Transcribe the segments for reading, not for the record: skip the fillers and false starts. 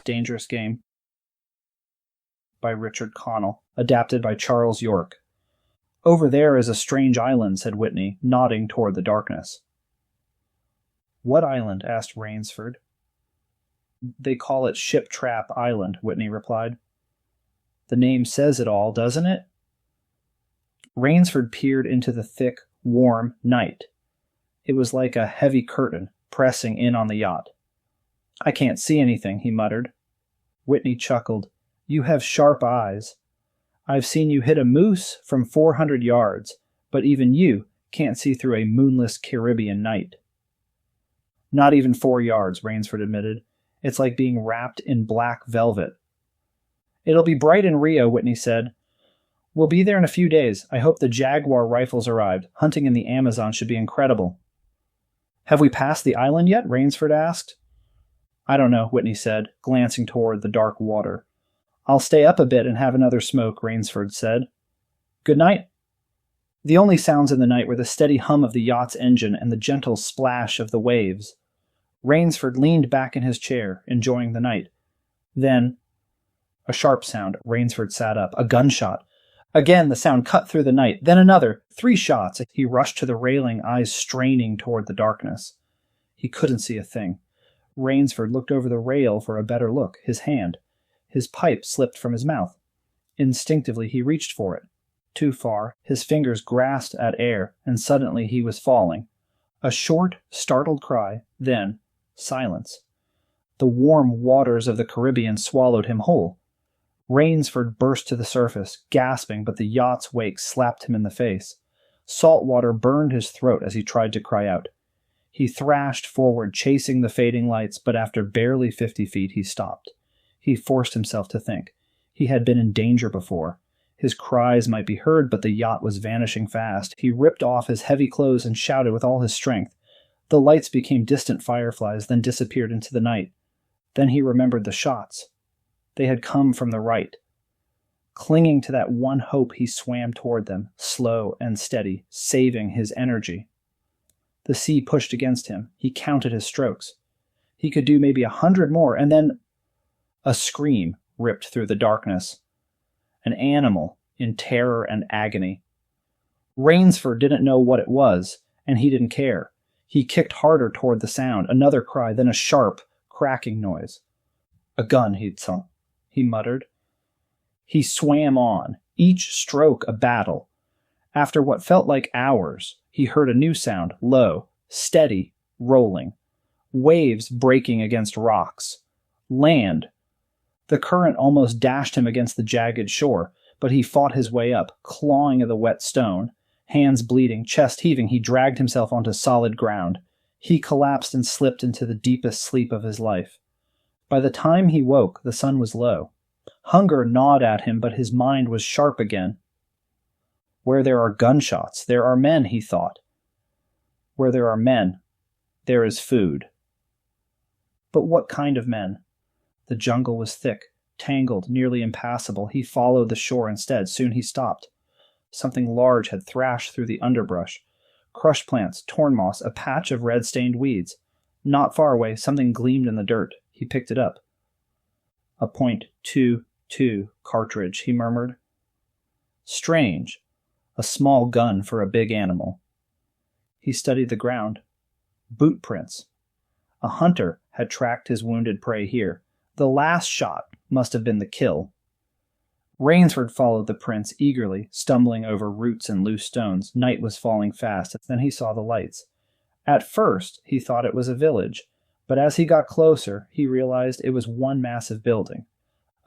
Dangerous Game by Richard Connell, adapted by Charles York. Over there is a strange island, said Whitney, nodding toward the darkness. What island? Asked Rainsford. They call it Ship Trap Island, Whitney replied. The name says it all, doesn't it? Rainsford peered into the thick, warm night. It was like a heavy curtain pressing in on the yacht. I can't see anything, he muttered. Whitney chuckled. You have sharp eyes. I've seen you hit a moose from 400 yards, but even you can't see through a moonless Caribbean night. Not even 4 yards, Rainsford admitted. It's like being wrapped in black velvet. It'll be bright in Rio, Whitney said. We'll be there in a few days. I hope the Jaguar rifles arrived. Hunting in the Amazon should be incredible. Have we passed the island yet? Rainsford asked. I don't know, Whitney said, glancing toward the dark water. I'll stay up a bit and have another smoke, Rainsford said. Good night. The only sounds in the night were the steady hum of the yacht's engine and the gentle splash of the waves. Rainsford leaned back in his chair, enjoying the night. Then, a sharp sound. Rainsford sat up. A gunshot. Again, the sound cut through the night. Then another. 3 shots. He rushed to the railing, eyes straining toward the darkness. He couldn't see a thing. Rainsford looked over the rail for a better look. His hand. His pipe slipped from his mouth. Instinctively, he reached for it. Too far. His fingers grasped at air, and suddenly he was falling. A short, startled cry. Then, silence. The warm waters of the Caribbean swallowed him whole. Rainsford burst to the surface, gasping, but the yacht's wake slapped him in the face. Salt water burned his throat as he tried to cry out. He thrashed forward, chasing the fading lights, but after barely 50 feet he stopped. He forced himself to think. He had been in danger before. His cries might be heard, but the yacht was vanishing fast. He ripped off his heavy clothes and shouted with all his strength. The lights became distant fireflies, then disappeared into the night. Then he remembered the shots. They had come from the right. Clinging to that one hope, he swam toward them, slow and steady, saving his energy. The sea pushed against him. He counted his strokes. He could do maybe 100 more, and then a scream ripped through the darkness. An animal in terror and agony. Rainsford didn't know what it was, and he didn't care. He kicked harder toward the sound. Another cry, then a sharp, cracking noise. A gun, he muttered. He swam on, each stroke a battle. After what felt like hours, he heard a new sound, low, steady, rolling. Waves breaking against rocks. Land. The current almost dashed him against the jagged shore, but he fought his way up, clawing at the wet stone. Hands bleeding, chest heaving, he dragged himself onto solid ground. He collapsed and slipped into the deepest sleep of his life. By the time he woke, the sun was low. Hunger gnawed at him, but his mind was sharp again. Where there are gunshots, there are men, he thought. Where there are men, there is food. But what kind of men? The jungle was thick, tangled, nearly impassable. He followed the shore instead. Soon he stopped. Something large had thrashed through the underbrush. Crushed plants, torn moss, a patch of red-stained weeds. Not far away, something gleamed in the dirt. He picked it up. A .22 cartridge, he murmured. Strange. A small gun for a big animal. He studied the ground. Boot prints. A hunter had tracked his wounded prey here. The last shot must have been the kill. Rainsford followed the prints eagerly, stumbling over roots and loose stones. Night was falling fast. Then he saw the lights. At first, he thought it was a village, but as he got closer, he realized it was one massive building.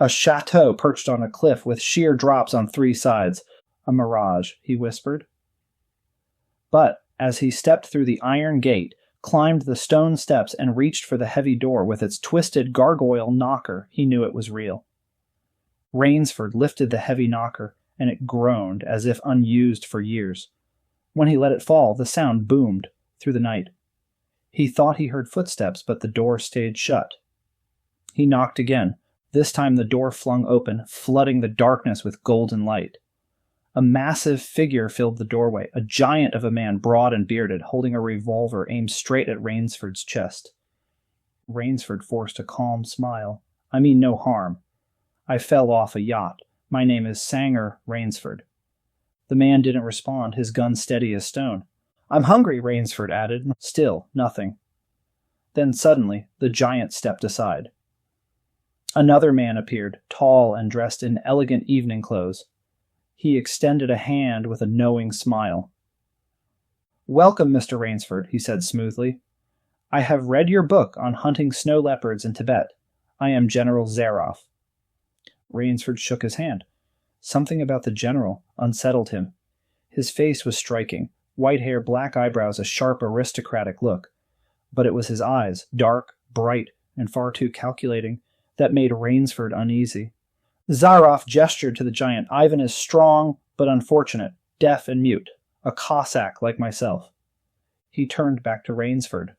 A chateau perched on a cliff with sheer drops on 3 sides. A mirage, he whispered. But as he stepped through the iron gate, climbed the stone steps, and reached for the heavy door with its twisted gargoyle knocker, he knew it was real. Rainsford lifted the heavy knocker, and it groaned as if unused for years. When he let it fall, the sound boomed through the night. He thought he heard footsteps, but the door stayed shut. He knocked again. This time the door flung open, flooding the darkness with golden light. A massive figure filled the doorway, a giant of a man, broad and bearded, holding a revolver aimed straight at Rainsford's chest. Rainsford forced a calm smile. I mean no harm. I fell off a yacht. My name is Sanger Rainsford." The man didn't respond, his gun steady as stone. "I'm hungry," Rainsford added. Still nothing. Then suddenly, the giant stepped aside. Another man appeared, tall and dressed in elegant evening clothes. He extended a hand with a knowing smile. "Welcome, Mr. Rainsford," he said smoothly. "I have read your book on hunting snow leopards in Tibet. I am General Zaroff." Rainsford shook his hand. Something about the general unsettled him. His face was striking, white hair, black eyebrows, a sharp aristocratic look. But it was his eyes, dark, bright, and far too calculating, that made Rainsford uneasy. Zaroff gestured to the giant. "Ivan is strong, but unfortunate, deaf and mute, a Cossack like myself." He turned back to Rainsford.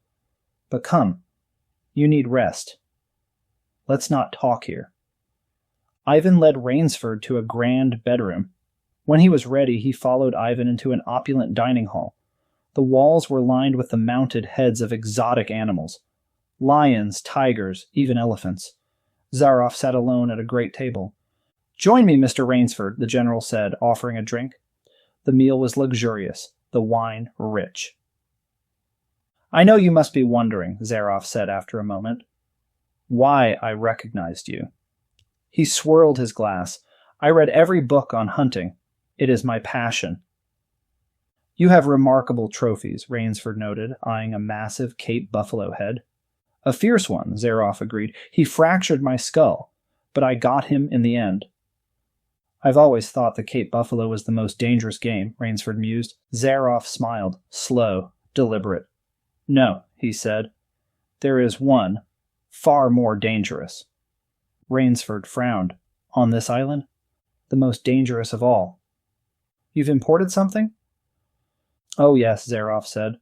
"But come, you need rest. Let's not talk here." Ivan led Rainsford to a grand bedroom. When he was ready, he followed Ivan into an opulent dining hall. The walls were lined with the mounted heads of exotic animals. Lions, tigers, even elephants. Zaroff sat alone at a great table. "Join me, Mr. Rainsford," the general said, offering a drink. The meal was luxurious, the wine rich. "I know you must be wondering," Zaroff said after a moment, "why I recognized you." He swirled his glass. "I read every book on hunting. It is my passion." "You have remarkable trophies," Rainsford noted, eyeing a massive Cape buffalo head. "A fierce one," Zaroff agreed. "He fractured my skull, but I got him in the end." "I've always thought the Cape buffalo was the most dangerous game," Rainsford mused. Zaroff smiled, slow, deliberate. "No," he said. "There is one, far more dangerous." Rainsford frowned. "On this island? The most dangerous of all. You've imported something?" "Oh yes," Zaroff said.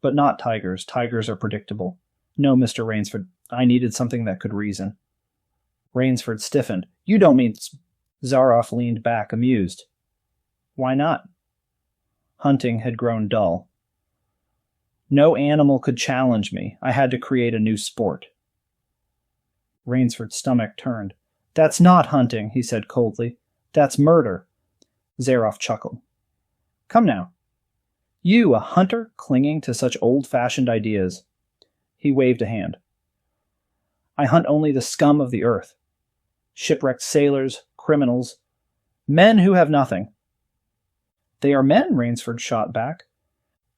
"But not tigers. Tigers are predictable. No, Mr. Rainsford, I needed something that could reason." Rainsford stiffened. "You don't mean—" Zaroff leaned back, amused. "Why not?" Hunting had grown dull. "No animal could challenge me. I had to create a new sport." Rainsford's stomach turned. "That's not hunting," he said coldly. "That's murder." Zaroff chuckled. "Come now. You, a hunter, clinging to such old-fashioned ideas." He waved a hand. "I hunt only the scum of the earth. Shipwrecked sailors, criminals, men who have nothing." "They are men," Rainsford shot back.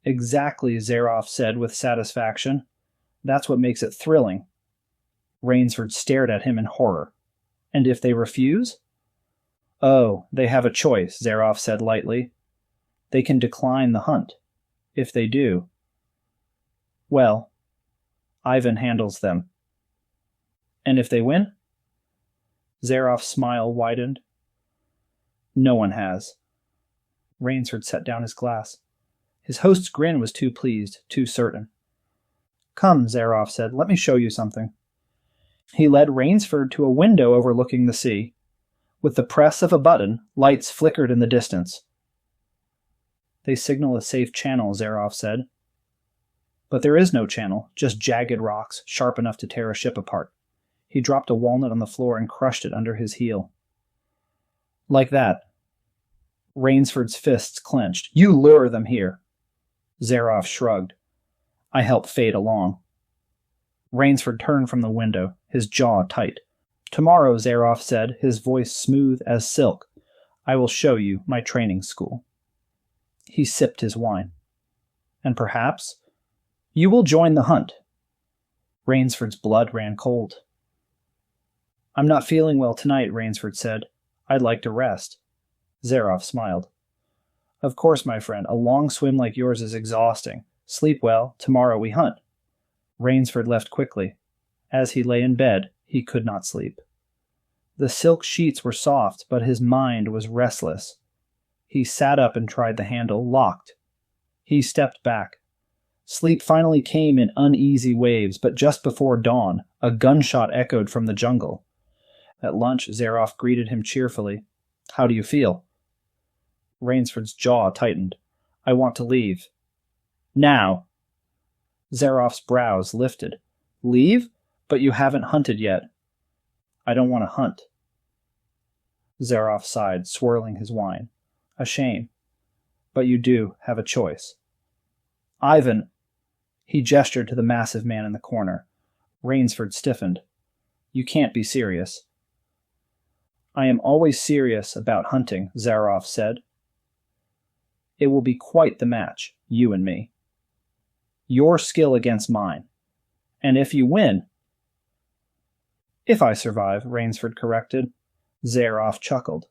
"Exactly," Zaroff said with satisfaction. "That's what makes it thrilling." Rainsford stared at him in horror. "And if they refuse?" "Oh, they have a choice," Zaroff said lightly. "They can decline the hunt. If they do, well, Ivan handles them." "And if they win?" Zaroff's smile widened. "No one has." Rainsford set down his glass. His host's grin was too pleased, too certain. "Come," Zaroff said, "let me show you something." He led Rainsford to a window overlooking the sea. With the press of a button, lights flickered in the distance. "They signal a safe channel," Zaroff said. "But there is no channel, just jagged rocks, sharp enough to tear a ship apart." He dropped a walnut on the floor and crushed it under his heel. "Like that." Rainsford's fists clenched. "You lure them here." Zaroff shrugged. "I help fade along." Rainsford turned from the window, his jaw tight. "Tomorrow," Zaroff said, his voice smooth as silk, "I will show you my training school." He sipped his wine. "And perhaps you will join the hunt." Rainsford's blood ran cold. "I'm not feeling well tonight," Rainsford said. "I'd like to rest." Zaroff smiled. "Of course, my friend, a long swim like yours is exhausting. Sleep well. Tomorrow we hunt." Rainsford left quickly. As he lay in bed, he could not sleep. The silk sheets were soft, but his mind was restless. He sat up and tried the handle, locked. He stepped back. Sleep finally came in uneasy waves, but just before dawn, a gunshot echoed from the jungle. At lunch, Zaroff greeted him cheerfully. "How do you feel?" Rainsford's jaw tightened. "I want to leave." "Now!" Zaroff's brows lifted. "Leave? But you haven't hunted yet." I don't want to hunt. Zaroff sighed, swirling his wine. A shame. But you do have a choice. Ivan, he gestured to the massive man in the corner. Rainsford stiffened. You can't be serious. I am always serious about hunting, Zaroff said. It will be quite the match, you and me. Your skill against mine. And if you win... If I survive, Rainsford corrected. Zaroff chuckled.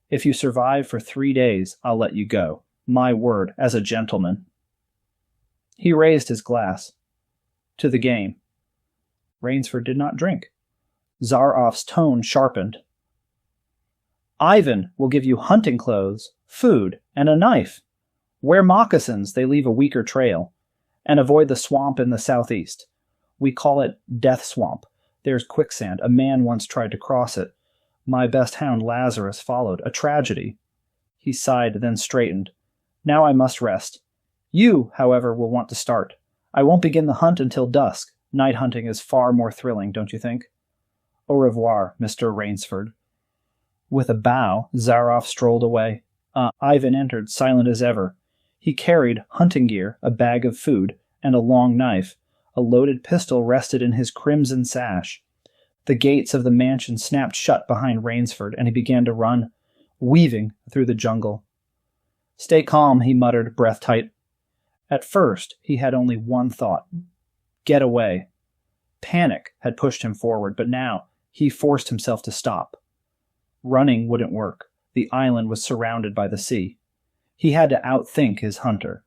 If you survive for 3 days, I'll let you go. My word, as a gentleman. He raised his glass. To the game. Rainsford did not drink. Zaroff's tone sharpened. Ivan will give you hunting clothes, food, and a knife. Wear moccasins, they leave a weaker trail. And avoid the swamp in the southeast. We call it Death Swamp. There's quicksand. A man once tried to cross it. My best hound, Lazarus, followed. A tragedy. He sighed, then straightened. Now I must rest. You, however, will want to start. I won't begin the hunt until dusk. Night hunting is far more thrilling, don't you think? Au revoir, Mr. Rainsford. With a bow, Zaroff strolled away. Ivan entered, silent as ever. He carried hunting gear, a bag of food, and a long knife. A loaded pistol rested in his crimson sash. The gates of the mansion snapped shut behind Rainsford, and he began to run, weaving through the jungle. Stay calm, he muttered, breath tight. At first, he had only one thought. Get away. Panic had pushed him forward, but now he forced himself to stop. Running wouldn't work. The island was surrounded by the sea. He had to outthink his hunter.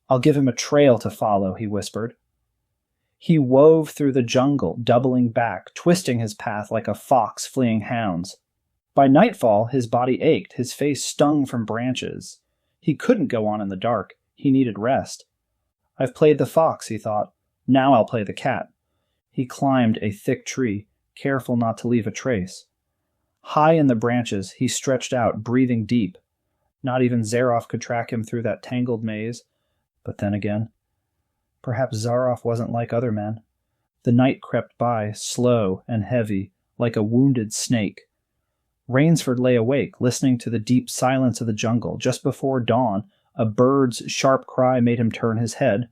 I'll give him a trail to follow, he whispered. He wove through the jungle, doubling back, twisting his path like a fox fleeing hounds. By nightfall, his body ached, his face stung from branches. He couldn't go on in the dark. He needed rest. I've played the fox, he thought. Now I'll play the cat. He climbed a thick tree, careful not to leave a trace. High in the branches, he stretched out, breathing deep. Not even Zaroff could track him through that tangled maze. But then again, perhaps Zaroff wasn't like other men. The night crept by, slow and heavy, like a wounded snake. Rainsford lay awake, listening to the deep silence of the jungle. Just before dawn, a bird's sharp cry made him turn his head.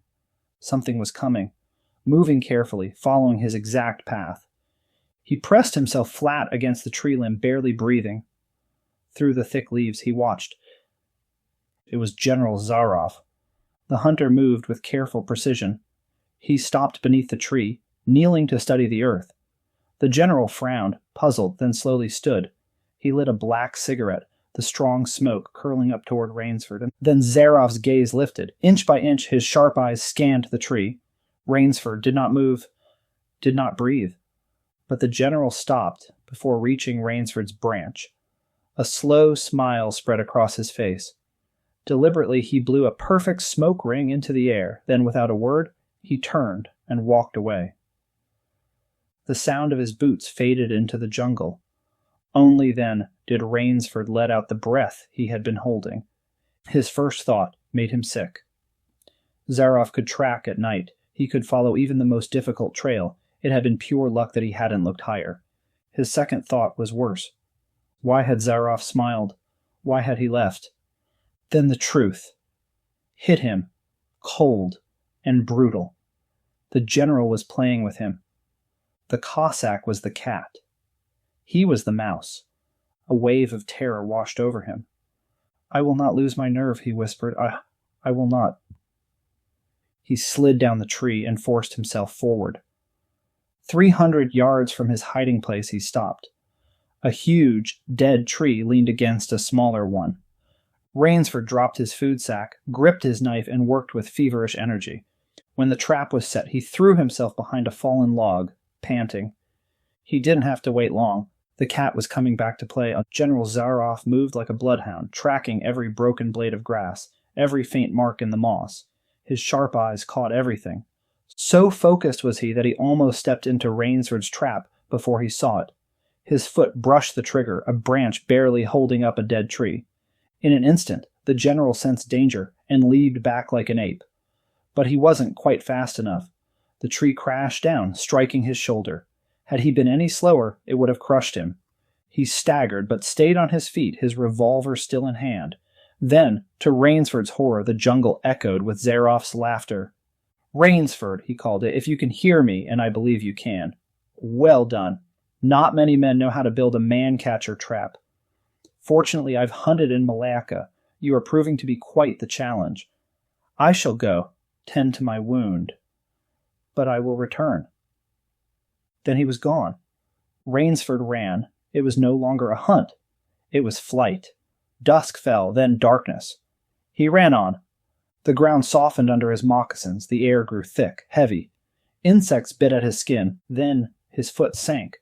Something was coming, moving carefully, following his exact path. He pressed himself flat against the tree limb, barely breathing. Through the thick leaves he watched. It was General Zaroff. The hunter moved with careful precision. He stopped beneath the tree, kneeling to study the earth. The general frowned, puzzled, then slowly stood. He lit a black cigarette, the strong smoke curling up toward Rainsford. And then Zaroff's gaze lifted. Inch by inch, his sharp eyes scanned the tree. Rainsford did not move, did not breathe. But the general stopped before reaching Rainsford's branch. A slow smile spread across his face. Deliberately, he blew a perfect smoke ring into the air. Then, without a word, he turned and walked away. The sound of his boots faded into the jungle. Only then did Rainsford let out the breath he had been holding. His first thought made him sick. Zaroff could track at night. He could follow even the most difficult trail. It had been pure luck that he hadn't looked higher. His second thought was worse. Why had Zaroff smiled? Why had he left? Then the truth hit him, cold and brutal. The general was playing with him. The Cossack was the cat. He was the mouse. A wave of terror washed over him. I will not lose my nerve, he whispered. I will not. He slid down the tree and forced himself forward. 300 yards from his hiding place he stopped. A huge, dead tree leaned against a smaller one. Rainsford dropped his food sack, gripped his knife, and worked with feverish energy. When the trap was set, he threw himself behind a fallen log, panting. He didn't have to wait long. The cat was coming back to play. General Zaroff moved like a bloodhound, tracking every broken blade of grass, every faint mark in the moss. His sharp eyes caught everything. So focused was he that he almost stepped into Rainsford's trap before he saw it. His foot brushed the trigger, a branch barely holding up a dead tree. In an instant, the general sensed danger and leaped back like an ape. But he wasn't quite fast enough. The tree crashed down, striking his shoulder. Had he been any slower, it would have crushed him. He staggered, but stayed on his feet, his revolver still in hand. Then, to Rainsford's horror, the jungle echoed with Zaroff's laughter. "Rainsford," he called it, "if you can hear me, and I believe you can. Well done. Not many men know how to build a man-catcher trap. Fortunately, I've hunted in Malacca. You are proving to be quite the challenge. I shall go, tend to my wound. But I will return." Then he was gone. Rainsford ran. It was no longer a hunt. It was flight. Dusk fell, then darkness. He ran on. The ground softened under his moccasins. The air grew thick, heavy. Insects bit at his skin. Then his foot sank.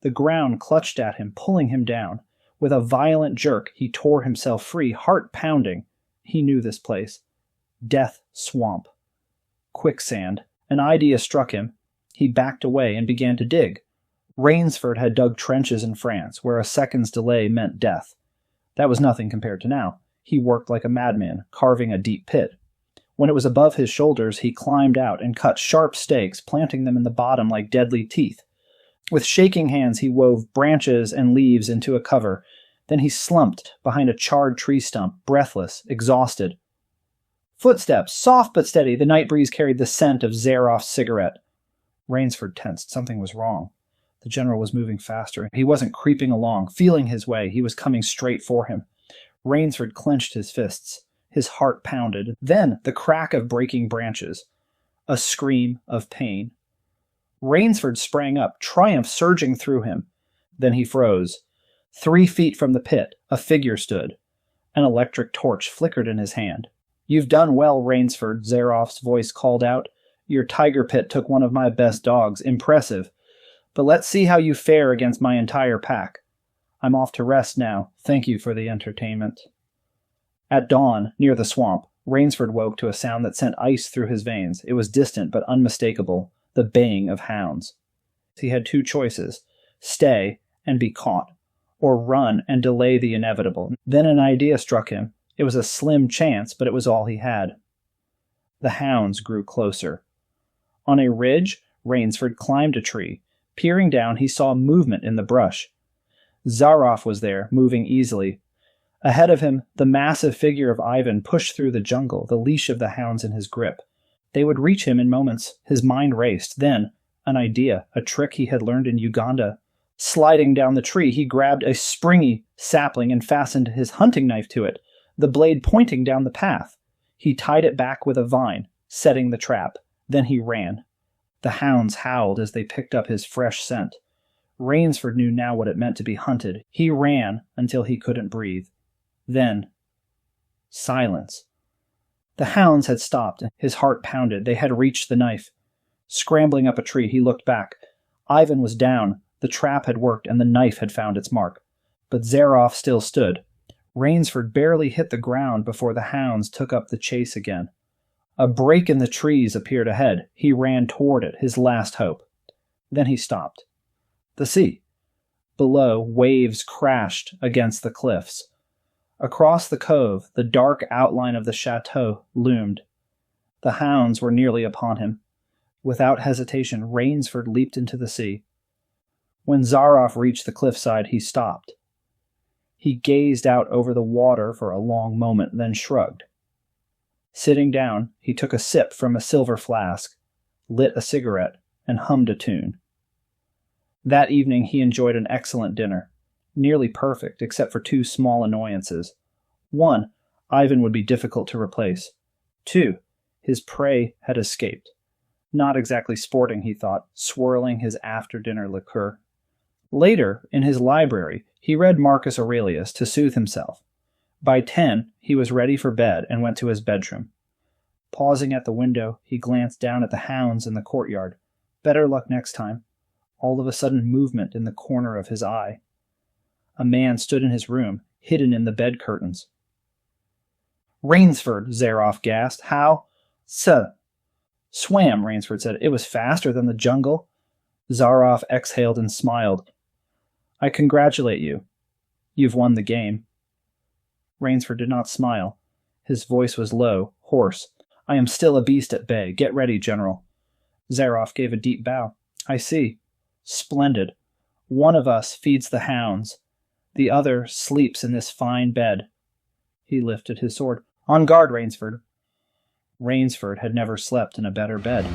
The ground clutched at him, pulling him down. With a violent jerk, he tore himself free, heart pounding. He knew this place. Death Swamp. Quicksand. An idea struck him. He backed away and began to dig. Rainsford had dug trenches in France, where a second's delay meant death. That was nothing compared to now. He worked like a madman, carving a deep pit. When it was above his shoulders, he climbed out and cut sharp stakes, planting them in the bottom like deadly teeth. With shaking hands, he wove branches and leaves into a cover. Then he slumped behind a charred tree stump, breathless, exhausted. Footsteps, soft but steady. The night breeze carried the scent of Zaroff's cigarette. Rainsford tensed. Something was wrong. The general was moving faster. He wasn't creeping along, feeling his way. He was coming straight for him. Rainsford clenched his fists. His heart pounded. Then the crack of breaking branches. A scream of pain. Rainsford sprang up, triumph surging through him. Then he froze. 3 feet from the pit, a figure stood. An electric torch flickered in his hand. "You've done well, Rainsford," Zaroff's voice called out. "Your tiger pit took one of my best dogs. Impressive. But let's see how you fare against my entire pack. I'm off to rest now. Thank you for the entertainment." At dawn, near the swamp, Rainsford woke to a sound that sent ice through his veins. It was distant but unmistakable, the baying of hounds. He had 2 choices: stay and be caught, or run and delay the inevitable. Then an idea struck him. It was a slim chance, but it was all he had. The hounds grew closer. On a ridge, Rainsford climbed a tree. Peering down, he saw movement in the brush. Zaroff was there, moving easily. Ahead of him, the massive figure of Ivan pushed through the jungle, the leash of the hounds in his grip. They would reach him in moments. His mind raced. Then, an idea, a trick he had learned in Uganda. Sliding down the tree, he grabbed a springy sapling and fastened his hunting knife to it, the blade pointing down the path. He tied it back with a vine, setting the trap. Then he ran. The hounds howled as they picked up his fresh scent. Rainsford knew now what it meant to be hunted. He ran until he couldn't breathe. Then, silence. The hounds had stopped. His heart pounded. They had reached the knife. Scrambling up a tree, he looked back. Ivan was down. The trap had worked, and the knife had found its mark. But Zaroff still stood. Rainsford barely hit the ground before the hounds took up the chase again. A break in the trees appeared ahead. He ran toward it, his last hope. Then he stopped. The sea. Below, waves crashed against the cliffs. Across the cove, the dark outline of the chateau loomed. The hounds were nearly upon him. Without hesitation, Rainsford leaped into the sea. When Zaroff reached the cliffside, he stopped. He gazed out over the water for a long moment, then shrugged. Sitting down, he took a sip from a silver flask, lit a cigarette, and hummed a tune. That evening he enjoyed an excellent dinner, nearly perfect except for 2 small annoyances. 1, Ivan would be difficult to replace. 2, his prey had escaped. Not exactly sporting, he thought, swirling his after-dinner liqueur. Later, in his library, he read Marcus Aurelius to soothe himself. By 10, he was ready for bed and went to his bedroom. Pausing at the window, he glanced down at the hounds in the courtyard. Better luck next time. All of a sudden movement in the corner of his eye. A man stood in his room, hidden in the bed curtains. "Rainsford," Zaroff gasped. "How?" "Swam," Rainsford said. "It was faster than the jungle." Zaroff exhaled and smiled. "I congratulate you. You've won the game." Rainsford did not smile. His voice was low, hoarse. "I am still a beast at bay. Get ready, General." Zaroff gave a deep bow. "I see." Splendid. One of us feeds the hounds. The other sleeps in this fine bed. He lifted his sword. On guard, Rainsford. Rainsford had never slept in a better bed.